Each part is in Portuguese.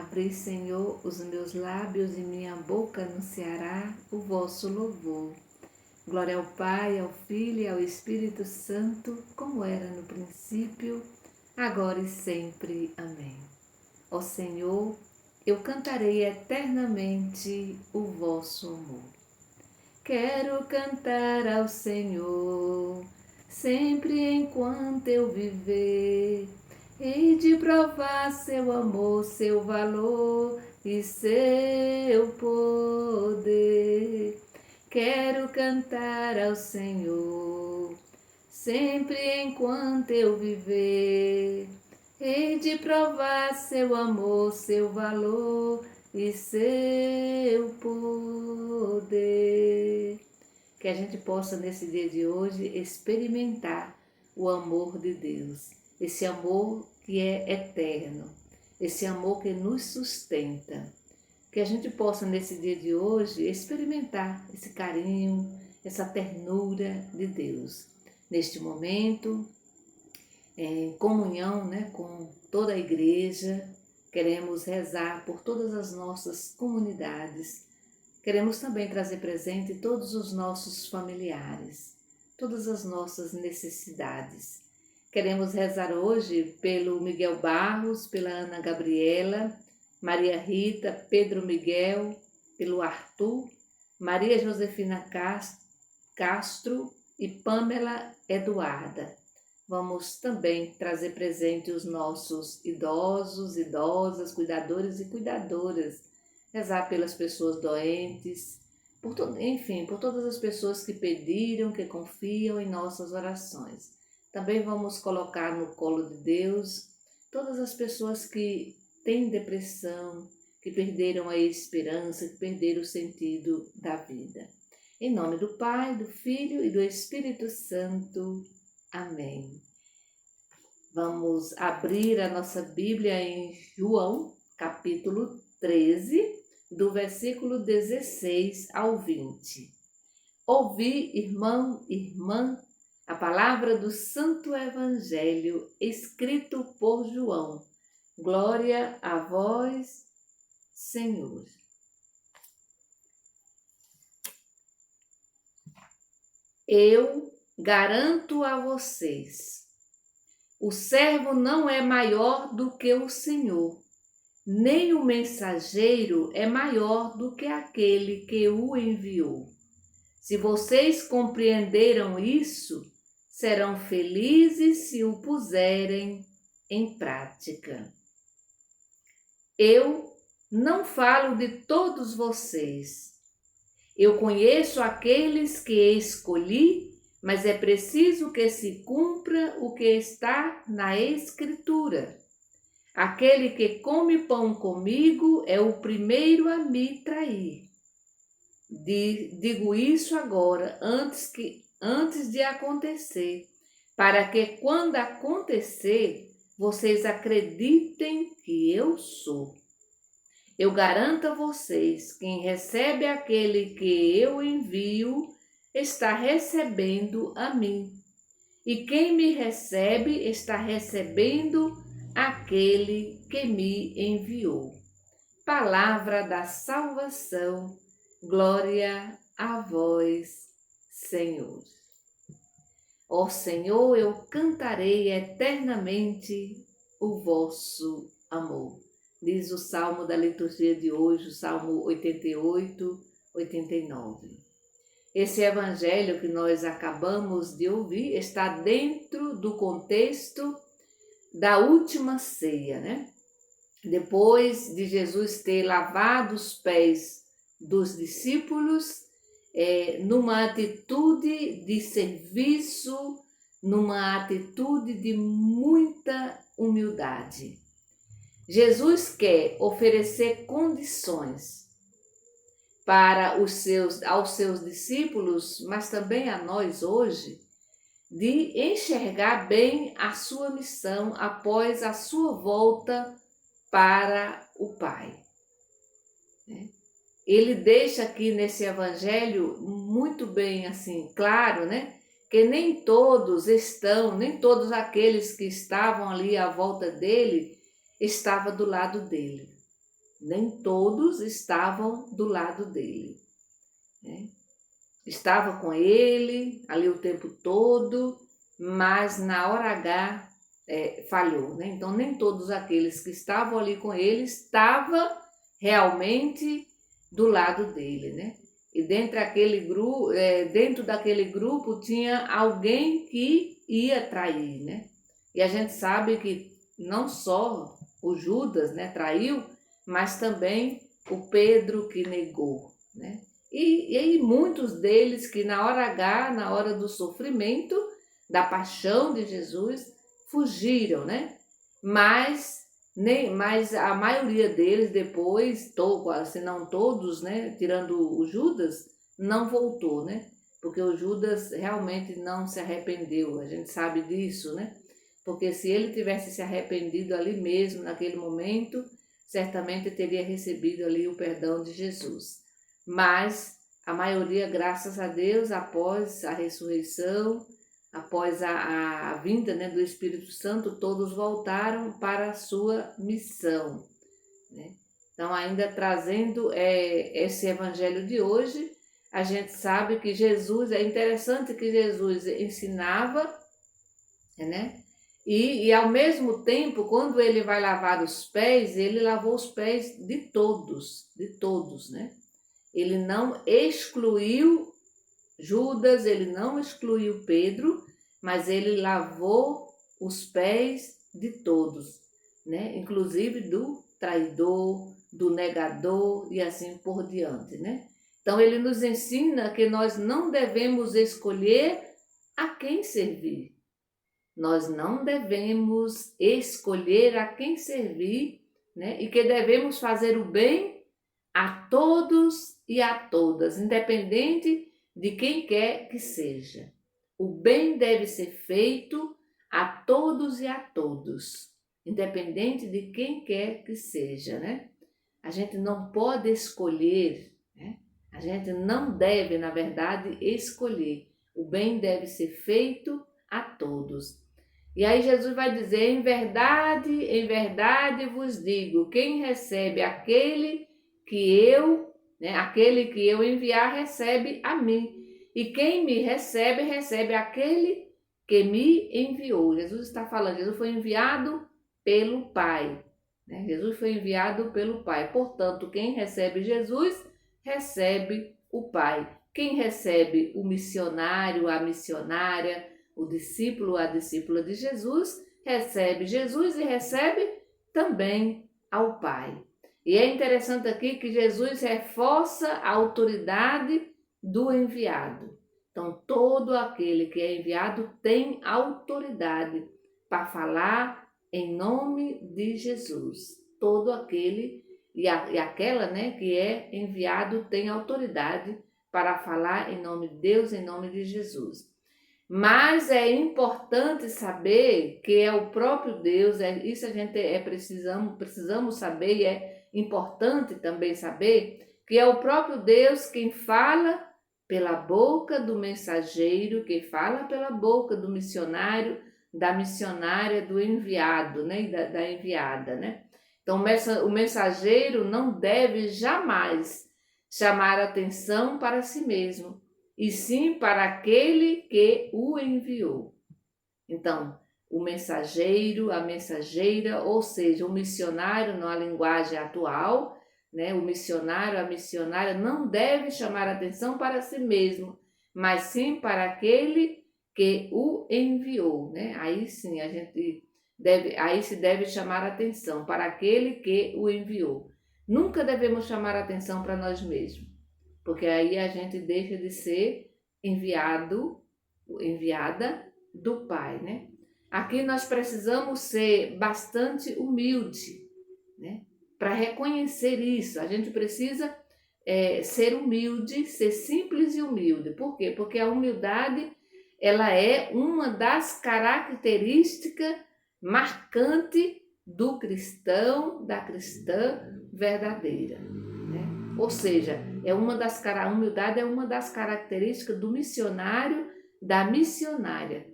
Abri, Senhor, os meus lábios e minha boca anunciará o vosso louvor. Glória ao Pai, ao Filho e ao Espírito Santo, como era no princípio, agora e sempre. Amém. Ó Senhor, eu cantarei eternamente o vosso amor. Quero cantar ao Senhor, sempre enquanto eu viver, hei de provar seu amor, seu valor e seu poder. Quero cantar ao Senhor, sempre enquanto eu viver, hei de provar seu amor, seu valor e seu poder. Que a gente possa nesse dia de hoje experimentar o amor de Deus, esse amor que é eterno, esse amor que nos sustenta. Que a gente possa nesse dia de hoje experimentar esse carinho, essa ternura de Deus. Neste momento, em comunhão, com toda a igreja, queremos rezar por todas as nossas comunidades. Queremos também trazer presente todos os nossos familiares, todas as nossas necessidades. Queremos rezar hoje pelo Miguel Barros, pela Ana Gabriela, Maria Rita, Pedro Miguel, pelo Arthur, Maria Josefina Castro e Pamela Eduarda. Vamos também trazer presente os nossos idosos, idosas, cuidadores e cuidadoras, rezar pelas pessoas doentes, por todas as pessoas que pediram, que confiam em nossas orações. Também vamos colocar no colo de Deus todas as pessoas que têm depressão, que perderam a esperança, que perderam o sentido da vida. Em nome do Pai, do Filho e do Espírito Santo. Amém. Vamos abrir a nossa Bíblia em João, capítulo 13, do versículo 16 ao 20. Ouvi, irmão e irmã, a palavra do Santo Evangelho escrito por João. Glória a vós, Senhor. Eu garanto a vocês, o servo não é maior do que o Senhor, nem o mensageiro é maior do que aquele que o enviou. Se vocês compreenderam isso, serão felizes se o puserem em prática. Eu não falo de todos vocês. Eu conheço aqueles que escolhi, mas é preciso que se cumpra o que está na Escritura. Aquele que come pão comigo é o primeiro a me trair. Digo isso agora, antes de acontecer, para que quando acontecer, vocês acreditem que eu sou. Eu garanto a vocês, quem recebe aquele que eu envio, está recebendo a mim. E quem me recebe, está recebendo aquele que me enviou. Palavra da salvação, glória a vós, Senhor. Ó Senhor, eu cantarei eternamente o vosso amor. Diz o Salmo da liturgia de hoje, o Salmo 88, 89. Esse evangelho que nós acabamos de ouvir está dentro do contexto da última ceia, Depois de Jesus ter lavado os pés dos discípulos, numa atitude de serviço, numa atitude de muita humildade. Jesus quer oferecer condições aos seus discípulos, mas também a nós hoje, de enxergar bem a sua missão após a sua volta para o Pai. Ele deixa aqui nesse evangelho muito bem claro, que nem todos aqueles que estavam ali à volta dele, estavam do lado dele. Nem todos estavam do lado dele, né? Estava com ele ali o tempo todo, mas na hora H falhou, né? Então nem todos aqueles que estavam ali com ele estavam realmente do lado dele, né? E dentro daquele grupo tinha alguém que ia trair, né? E a gente sabe que não só o Judas, né, traiu, mas também o Pedro que negou, né? E muitos deles que na hora H, na hora do sofrimento, da paixão de Jesus, fugiram, né? Mas a maioria deles depois, se não todos, né, tirando o Judas, não voltou, né? Porque o Judas realmente não se arrependeu, a gente sabe disso, né? Porque se ele tivesse se arrependido ali mesmo, naquele momento, certamente teria recebido ali o perdão de Jesus. Mas a maioria, graças a Deus, após a ressurreição, após a vinda, né, do Espírito Santo, todos voltaram para a sua missão, né? Então, ainda trazendo esse evangelho de hoje, a gente sabe que Jesus, é interessante que Jesus ensinava, né? E ao mesmo tempo, quando ele vai lavar os pés, ele lavou os pés de todos, né? Ele não excluiu Judas, ele não excluiu Pedro, mas ele lavou os pés de todos, né? Inclusive do traidor, do negador e assim por diante, né? Então ele nos ensina que nós não devemos escolher a quem servir. Nós não devemos escolher a quem servir, né? E que devemos fazer o bem a todos e a todas, independente de quem quer que seja. O bem deve ser feito a todos e a todos, independente de quem quer que seja, né? A gente não pode escolher, né? A gente não deve, na verdade, escolher. O bem deve ser feito a todos. E aí Jesus vai dizer, em verdade vos digo, quem recebe aquele que eu enviar, recebe a mim. E quem me recebe, recebe aquele que me enviou. Jesus está falando, Jesus foi enviado pelo Pai, né? Jesus foi enviado pelo Pai. Portanto, quem recebe Jesus, recebe o Pai. Quem recebe o missionário, a missionária, o discípulo, a discípula de Jesus, recebe Jesus e recebe também ao Pai. E é interessante aqui que Jesus reforça a autoridade do enviado. Então, todo aquele que é enviado tem autoridade para falar em nome de Jesus. Todo aquele e aquela, né, que é enviado tem autoridade para falar em nome de Deus, em nome de Jesus. Mas é importante saber que é o próprio Deus, isso a gente precisamos saber, e é importante também saber que é o próprio Deus quem fala pela boca do mensageiro, quem fala pela boca do missionário, da missionária, do enviado, né, e da enviada, né? Então o mensageiro não deve jamais chamar atenção para si mesmo, e sim para aquele que o enviou. Então, o mensageiro, a mensageira, ou seja, o missionário na linguagem atual, né? O missionário, a missionária não deve chamar atenção para si mesmo, mas sim para aquele que o enviou, né? Aí sim aí se deve chamar atenção para aquele que o enviou. Nunca devemos chamar atenção para nós mesmos, porque aí a gente deixa de ser enviada do Pai, né? Aqui nós precisamos ser bastante humilde, né? Para reconhecer isso, a gente precisa ser humilde, ser simples e humilde. Por quê? Porque a humildade, ela é uma das características marcantes do cristão, da cristã verdadeira, né? Ou seja, a humildade é uma das características do missionário, da missionária.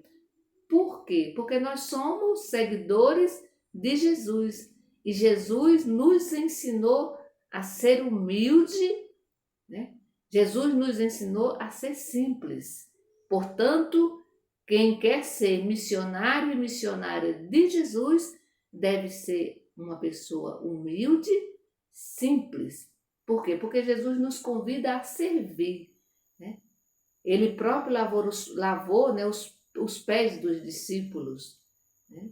Por quê? Porque nós somos seguidores de Jesus e Jesus nos ensinou a ser humilde, né? Jesus nos ensinou a ser simples. Portanto, quem quer ser missionário e missionária de Jesus deve ser uma pessoa humilde, simples. Por quê? Porque Jesus nos convida a servir, né? Ele próprio lavou, né, os pés dos discípulos, né?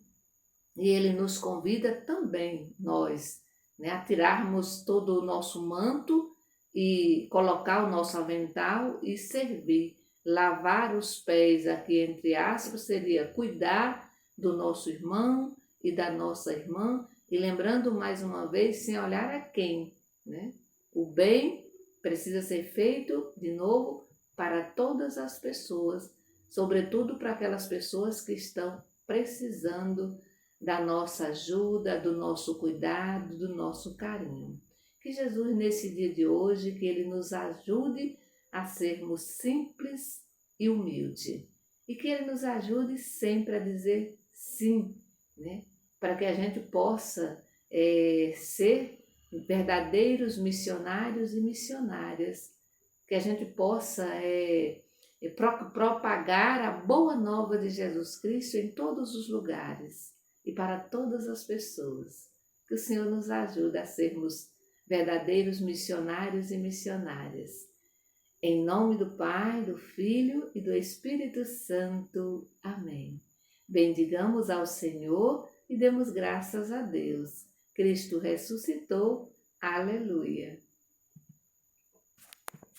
E ele nos convida também, nós, né, a tirarmos todo o nosso manto e colocar o nosso avental e servir. Lavar os pés, aqui entre aspas, seria cuidar do nosso irmão e da nossa irmã, e lembrando mais uma vez, sem olhar a quem, né? O bem precisa ser feito, de novo, para todas as pessoas, sobretudo para aquelas pessoas que estão precisando da nossa ajuda, do nosso cuidado, do nosso carinho. Que Jesus, nesse dia de hoje, que Ele nos ajude a sermos simples e humildes. E que Ele nos ajude sempre a dizer sim, né? Para que a gente possa ser verdadeiros missionários e missionárias. Que a gente possa propagar a boa nova de Jesus Cristo em todos os lugares e para todas as pessoas. Que o Senhor nos ajude a sermos verdadeiros missionários e missionárias. Em nome do Pai, do Filho e do Espírito Santo. Amém. Bendigamos ao Senhor e demos graças a Deus. Cristo ressuscitou. Aleluia.